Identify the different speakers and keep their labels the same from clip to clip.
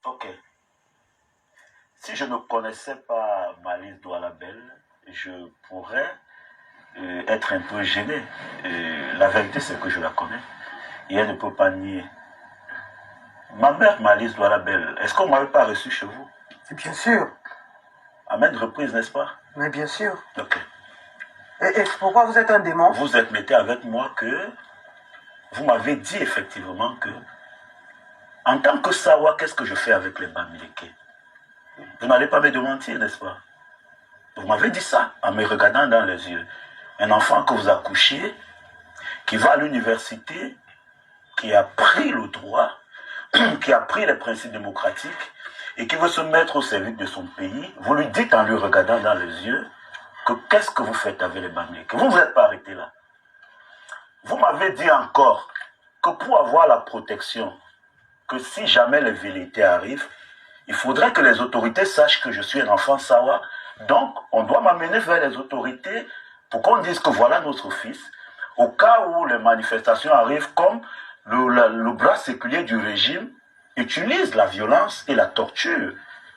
Speaker 1: Ok. Si je ne connaissais pas Malice Douala-Bel, je pourrais être un peu gêné. La vérité, c'est que je la connais. Et elle ne peut pas nier. Ma mère Malice Douala-Bel, est-ce qu'on ne m'avait pas reçu chez vous?
Speaker 2: Bien sûr.
Speaker 1: À maintes reprises, n'est-ce pas?
Speaker 2: Mais bien sûr.
Speaker 1: Ok.
Speaker 2: Et pourquoi vous êtes un démon?
Speaker 1: Vous admettez avec moi que vous m'avez dit effectivement que, en tant que Sawa, qu'est-ce que je fais avec les Bamileke? Vous n'allez pas me démentir, n'est-ce pas? Vous m'avez dit ça en me regardant dans les yeux. Un enfant que vous accouchez, qui va à l'université, qui a pris le droit, qui a pris les principes démocratiques et qui veut se mettre au service de son pays, vous lui dites en lui regardant dans les yeux que qu'est-ce que vous faites avec les Bamileke? Vous ne vous êtes pas arrêté là. Vous m'avez dit encore que pour avoir la protection, que si jamais les velléités arrivent, il faudrait que les autorités sachent que je suis un enfant Sawa. Donc, on doit m'amener vers les autorités pour qu'on dise que voilà notre fils. Au cas où les manifestations arrivent, comme le bras séculier du régime utilise la violence et la torture.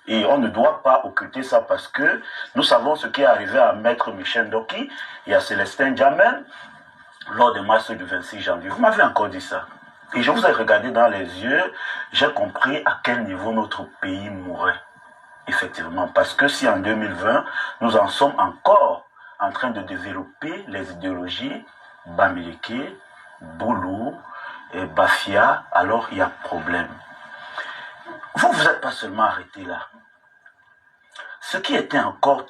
Speaker 1: Et on ne doit pas occulter ça parce que nous savons ce qui est arrivé à Maître Michel Ndoki et à Célestin Diamel lors des marches du 26 janvier. Vous m'avez encore dit ça. Et je vous ai regardé dans les yeux, j'ai compris à quel niveau notre pays mourrait. Effectivement, parce que si en 2020, nous en sommes encore en train de développer les idéologies Bamileke, Boulou, et Bafia, alors il y a problème. Vous n'êtes pas seulement arrêté là. Ce qui était encore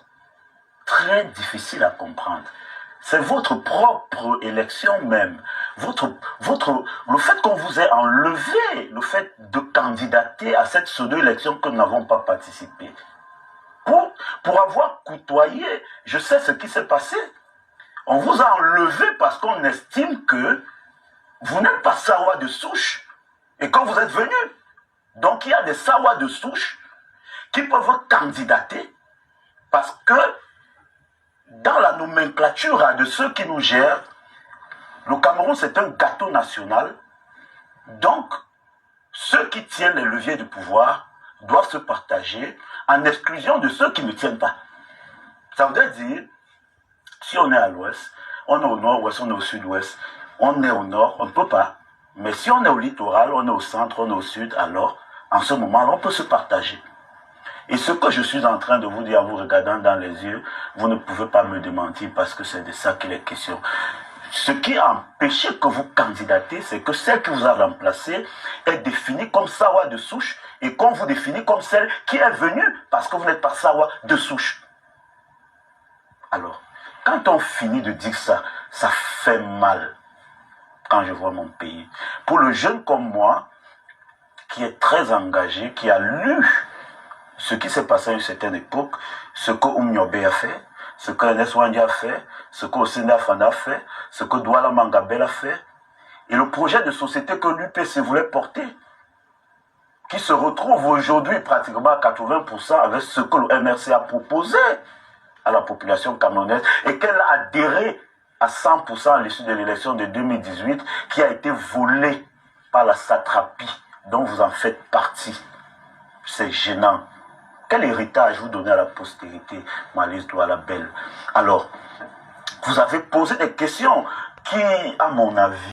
Speaker 1: très difficile à comprendre, c'est votre propre élection même. Le fait qu'on vous ait enlevé le fait de candidater à cette pseudo-élection que nous n'avons pas participé. Pour avoir côtoyé, je sais ce qui s'est passé. On vous a enlevé parce qu'on estime que vous n'êtes pas Sawa de souche. Et quand vous êtes venu, donc il y a des Sawa de souche qui peuvent candidater parce que dans la nomenclature de ceux qui nous gèrent, le Cameroun c'est un gâteau national. Donc, ceux qui tiennent les leviers du pouvoir doivent se partager en exclusion de ceux qui ne tiennent pas. Ça veut dire, si on est à l'ouest, on est au nord-ouest, on est au sud-ouest, on est au nord, on ne peut pas. Mais si on est au littoral, on est au centre, on est au sud, alors, en ce moment, on peut se partager. Et ce que je suis en train de vous dire en vous regardant dans les yeux, vous ne pouvez pas me démentir parce que c'est de ça qu'il est question. Ce qui a empêché que vous candidatez, c'est que celle qui vous a remplacé est définie comme Sawa de souche et qu'on vous définit comme celle qui est venue parce que vous n'êtes pas Sawa de souche. Alors, quand on finit de dire ça, ça fait mal quand je vois mon pays. Pour le jeune comme moi, qui est très engagé, qui a lu ce qui s'est passé à une certaine époque, ce que Oumniobe a fait, ce que Ernest Wandi a fait, ce que Osenda Fanda a fait, ce que Douala Mangabel a fait, et le projet de société que l'UPC voulait porter, qui se retrouve aujourd'hui pratiquement à 80% avec ce que le MRC a proposé à la population camerounaise et qu'elle a adhéré à 100% à l'issue de l'élection de 2018 qui a été volée par la satrapie dont vous en faites partie. C'est gênant. Quel héritage vous donnez à la postérité, Malice Douala-Bel? Alors, vous avez posé des questions qui, à mon avis,